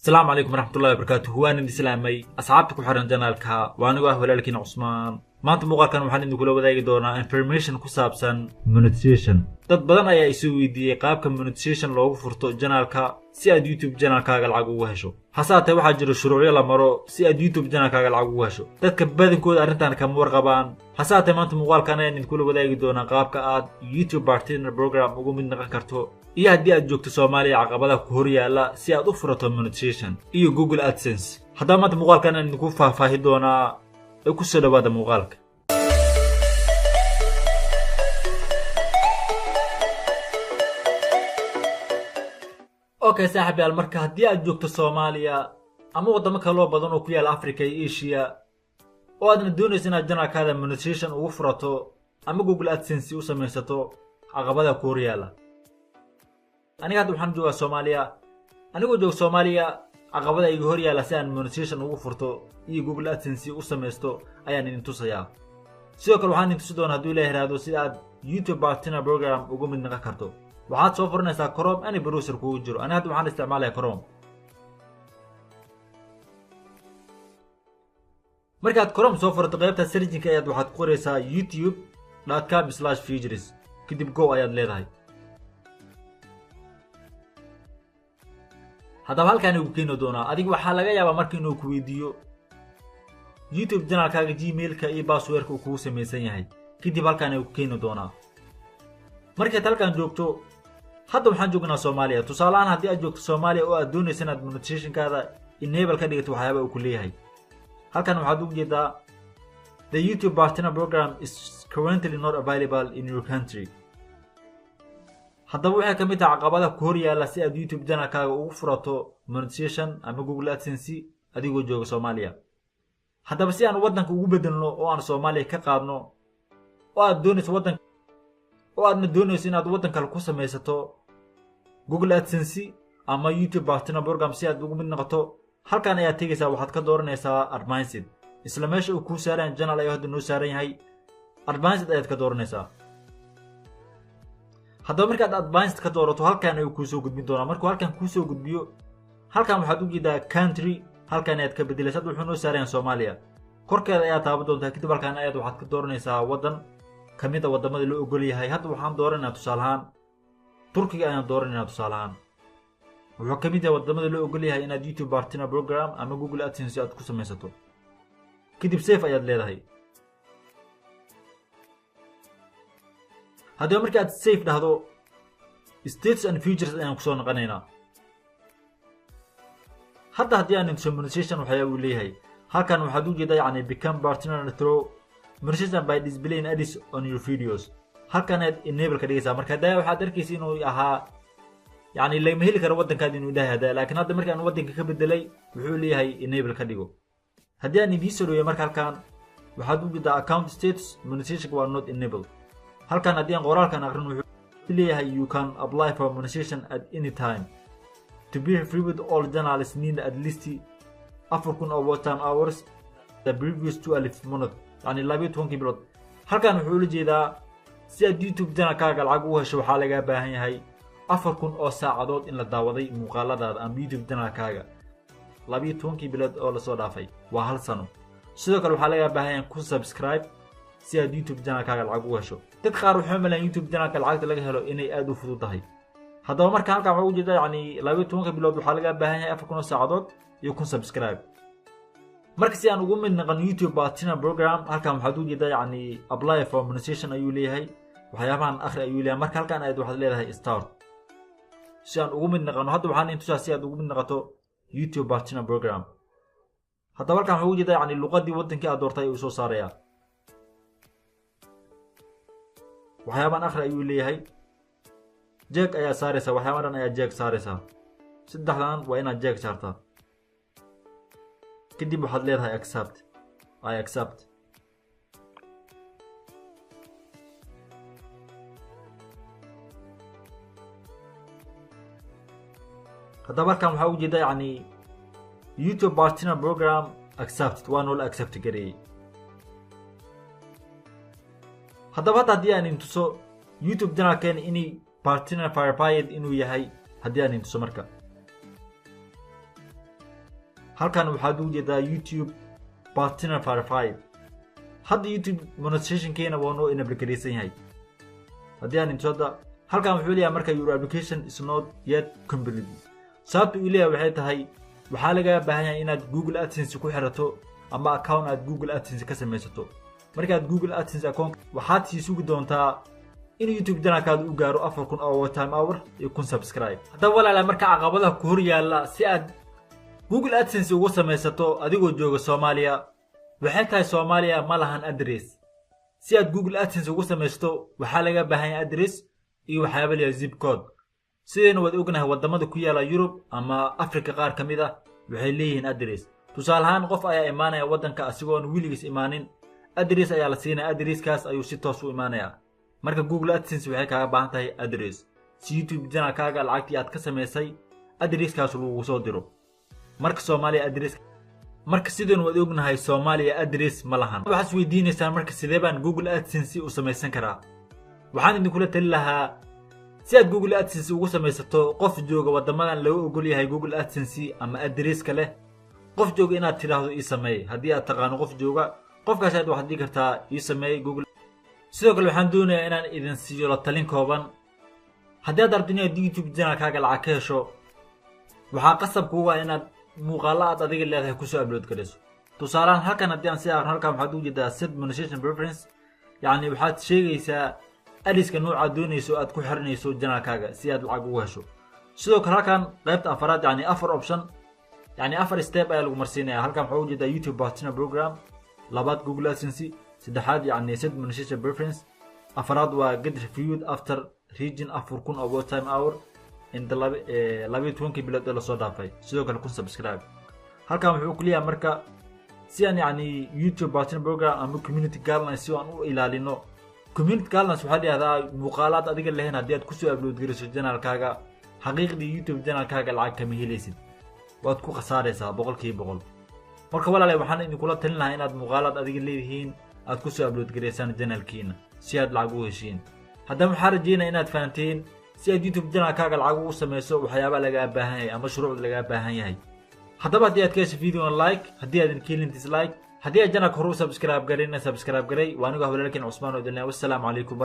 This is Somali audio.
السلام عليكم ورحمة الله وبركاته. هو أنا إسلامي أصحابتك وحرن جنالك وأنا وأهل لكن عثمان ما أنت مقال كان وحنا نقول وذاك دونا information كسابسن monetization dad badan ayaa isu weydiiyay qaabka monetization loogu furto janaalka si aad YouTube janaalkaaga lacag ugu hesho. Hasaatee waxaa jira shuruucyo la maro si aad YouTube janaalkaaga lacag ugu hesho. Dadka badankooda arrintan kama warqabaan. Hasaatee maanta muuqaalkan ayaan idinku wadaagi doonaa qaabka aad YouTube Partner Program ugu mid noqon karto iyo haddii aad joogto Soomaaliya caqabadaha ku hor yaala si aad u furato monetization iyo Google AdSense. Haddaba maanta muuqaalkan ayaan idinku faahfaahi doonaa ee ku soo dhawaada muuqaalka. اوكي صاحب يا المركة هدي اجوكت الصوماليا اما ودما كلو بدن او كيال افريكا iyo ايشيا oo aadna doonaysa inaad janaalkaada monetization ugu furato ama Google AdSense u samaysato caqabada ku horyaala. aniga hadda waxaan joogaa Soomaaliya anigoo jooga Soomaaliya caqabada igu horyaala si aan monetization ugu furto iyo Google AdSense u samaysto ayaan idin tusayaa. sidoo kale waxaan idin tusi doonaa haddii la yiraahdo sida aad YouTube Partner Program ugu mid noqon karto. waxaad soo furanaysaa Chrome any browser kugu jiro. Aniga hadda waxaan isticmaalayaa Chrome. markaad Chrome soo furto qaybta searching ayaad waxaad ku qoraysaa youtube.com/features kadib go ayaad leedahay. haddaba halkaan uu keeno doonaa adiga waxaa laga yaabaa markii inuu ku weydiiyo YouTube janaalkaaga Gmail-ka iyo password-ka uu kugu samaysan yahay kadib halkaan uu keeno doonaa. markaad halkaan joogto hadda waxaan joognaa Soomaaliya. tusaale ahaan haddii aad joogto Soomaaliya oo aad doonayso inaad monetization-kaada enable ka dhigato waxyaaba uu ku leeyahay. halkan waxaad u jeedaa the YouTube Partner Program is currently not available in your country. haddaba waxay ka mid tahay caqabadaha ku hor yaala si aad YouTube janaalkaaga ugu furato monetization ama Google AdSense adigoo jooga Soomaaliya. haddaba si aan waddanka ugu bedelno oo aan Soomaaliya ka qaadno oo aad doonayso inaad waddan kale ku samaysato Google AdSense ama YouTube Partner Program si aad ugu mid noqoto halkan ayaad tegaysaa waxaad ka dooranaysaa Advanced. isla meesha uu ku saaran channel ayaa hadda noo saaran yahay Advanced ayaad ka dooranaysaa. haddaba markaad Advanced ka doorato halkan ayuu ku soo gudbin doonaa. markuu halkan ku soo gudbiyo halkan waxaad u jeedaa country halkan ayaad ka bedelaysaa. wuxuu noo saaran Soomaaliya korkeeda ayaa taaban doontaa kadib halkan ayaad waxaad ka dooranaysaa waddan kamid ah wadamada loo ogol yahay. hadda waxaan dooranaynaa tusaale ahaan Turkiga ayaan dooranaynaa tusaale ahaan. wuxuu ka mid yahay wadamada loo ogol yahay inaad YouTube Partner Program ama Google AdSense aad ku samaysato. kadib save ayaad leedahay. haddaba markaad save dhahdo status and features ayaan kusoo noqonaynaa. hadda haddii aan intuso monetization waxyaa uu leeyahay halkan waxaad u jeedaa yacni become partner through monetization by displaying ads on your videos. halkan aad enable ka dhigaysaa. marka hadda waxaad arkaysaa inuu ahaa يعني اللي مهلي كان ودن كان إنه ده هذا لكن هذا مركان ودن كبدلي وحولي هاي enable كديجو. هدي أنا بيسرو يا مركان كان وحدو بدا account status monetization was not enabled. هل كان هدي غورال كان أخرنه وحولي هاي you can apply for monetization at any time. To be free with all journalists need at least أفركون أو time hours the previous 2,000 month يعني لا بيت 1 كيلو. هل كان وحولي جدا سيد يوتيوب جانا كاغل عقوها شو حالة باهي هاي 4,000 oo saacadood in la daawaday muuqaaladaada ama YouTube janaalkaaga 12 bilood oo la soo dhaafay waa hal sano. sidoo kale waxaa laga baahan yahay ku subscribe si aad YouTube janaalkaaga lacag u hesho. dad qaar waxay malaan YouTube janaalka lacagta laga helo inay aad u fududahay. haddaba marka halkan waxa uu jeedaa yani 12 bilood waxaa laga baahan yahay 4,000 oo saacadood iyo ku subscribe. marka si aan ugu mid noqon YouTube Partner Program halkan waxaad u jeedaa yani apply for monetization ayuu leeyahay waxyaabahan akhri ayuu leeyahay. marka halkan aad waxaad leedahay start si aan ugu mid noqono. hadda waxaan intusaa si aad ugu mid noqoto YouTube Partner Program. haddaba halkan waxaa ugu jeedaa yani luqadii waddankii aad doortay ayuu soo saarayaa. waxyaabaan akhri ayuu leeyahay jeeg ayaa saaraysaa. waxyaabaan dhan ayaa jeeg saaraysaa. saddexdan waa inaad jeeg saartaa. kadib waxaad leedahay accept. I accept. haddaba halkan waxaa u jeedaa yani YouTube Partner Program accepted waa noo la accept gareeyay. haddaba hadda haddii aan intuso YouTube janaalkeena inay partner verified inuu yahay haddii aan intuso marka halkan waxaad u jeedaa YouTube partner verified hadda YouTube monetization keena waa noo enable gareysan yahay haddii aan intooda halkan wuxuu leeyahay marka your application is not yet complete sababta uu leeyahay waxay tahay waxaa laga baahan yahay inaad Google AdSense ku xirato ama account aad Google AdSense ka samaysato markaad Google AdSense account waxaad sii sugi doontaa in YouTube channelkaada u gaaro 4000 oo time hour iyo kun subscribe haddaba walaalaha marka caqabadaha ku hor yaala si aad Google AdSense ugu samaysato adigoo jooga Soomaaliya waxay tahay Soomaaliya ma lahan address si aad Google AdSense ugu samaysto waxaa laga baahan yahay address iyo waxyaabo la zip code sideen wad ognahay wadamada ku yaala Europe ama Africa qaar kamid ah waxay leeyihiin address tusaale ahaan qof ayaa imaanaya wadanka asigoon wiligiis imaanin address ayaa la siinaa addresskaas ayuu si toos u imaanaya marka Google AdSense waxay kaaga baahan tahay address si YouTube channelkaaga lacagtii aad ka samaysay addresskaas lagu soo diro marka Soomaaliya address marka sideen wad ognahay Soomaaliya address ma lahan waxaad weydiinaysaa marka sidee baan Google AdSense u samaysan karaa waxaan idin kula tali lahaa si aad Google AdSense ugu samaysato qof jooga wadamadan lagu ogol yahay Google AdSense ama address kale qof jooga inaad tiraahdo ii sameey haddii aad taqaan qof jooga qofkaas aad waxaad dhigi kartaa ii sameey Google sidoo kale waxaan doonayaa inaan idin siiyo la talin kooban haddii aad rabto inaad YouTube channelkaaga lacag ka hesho waxaa qasab kuugu ah inaad muuqaalo aad adiga leedahay ku soo upload gareyso tusaale halkan haddii aan si aan halkan waxaad u jeedaa set monetization preference yani waxaad sheegaysaa adiska nooca doonayso aad ku xiranayso channelkaaga si aad lacag ugu hesho sidoo kale halkan qaybta afaraad yani afar option yani afar step ayaa lagu marsiinaya halkan waxaad u jeedaa YouTube partner program labaad Google AdSense saddexaad yani set monetization preference afaraad waa get reviewed after reaching 4000 of time hour in the 12 bilood la soo dhaafay sidoo kale kun subscribe halkan wuxuu ku leeyahay marka si aan yani YouTube partner program ama community guidelines si aan u ilaalino community guidelines waxaa leeyahay muuqaalaad adiga leeyahay haddii aad ku soo upload gareyso channelkaaga xaqiiqdii YouTube channelkaaga lacag kama helaysid waad ku khasaaraysaa 100% marka walaalahay waxaan idin kula talin lahaa inaad muuqaalaad adiga leeyihiin aad ku soo upload gareysaan channelkiina si aad lacag u heshiin haddaba waxaan rajeynayaa inaad fahanteen si aad YouTube channelkaaga lacag ugu samayso waxyaabo laga baahan yahay ama shuruuc laga baahan yahay haddaba haddii aad ka hesho video like haddii aad kelin dislike haddii aad channelka hore u subscribe gareyn subscribe garey waa aniga walaalkiin Cusmaan oo dilnaa wassalamu calaykum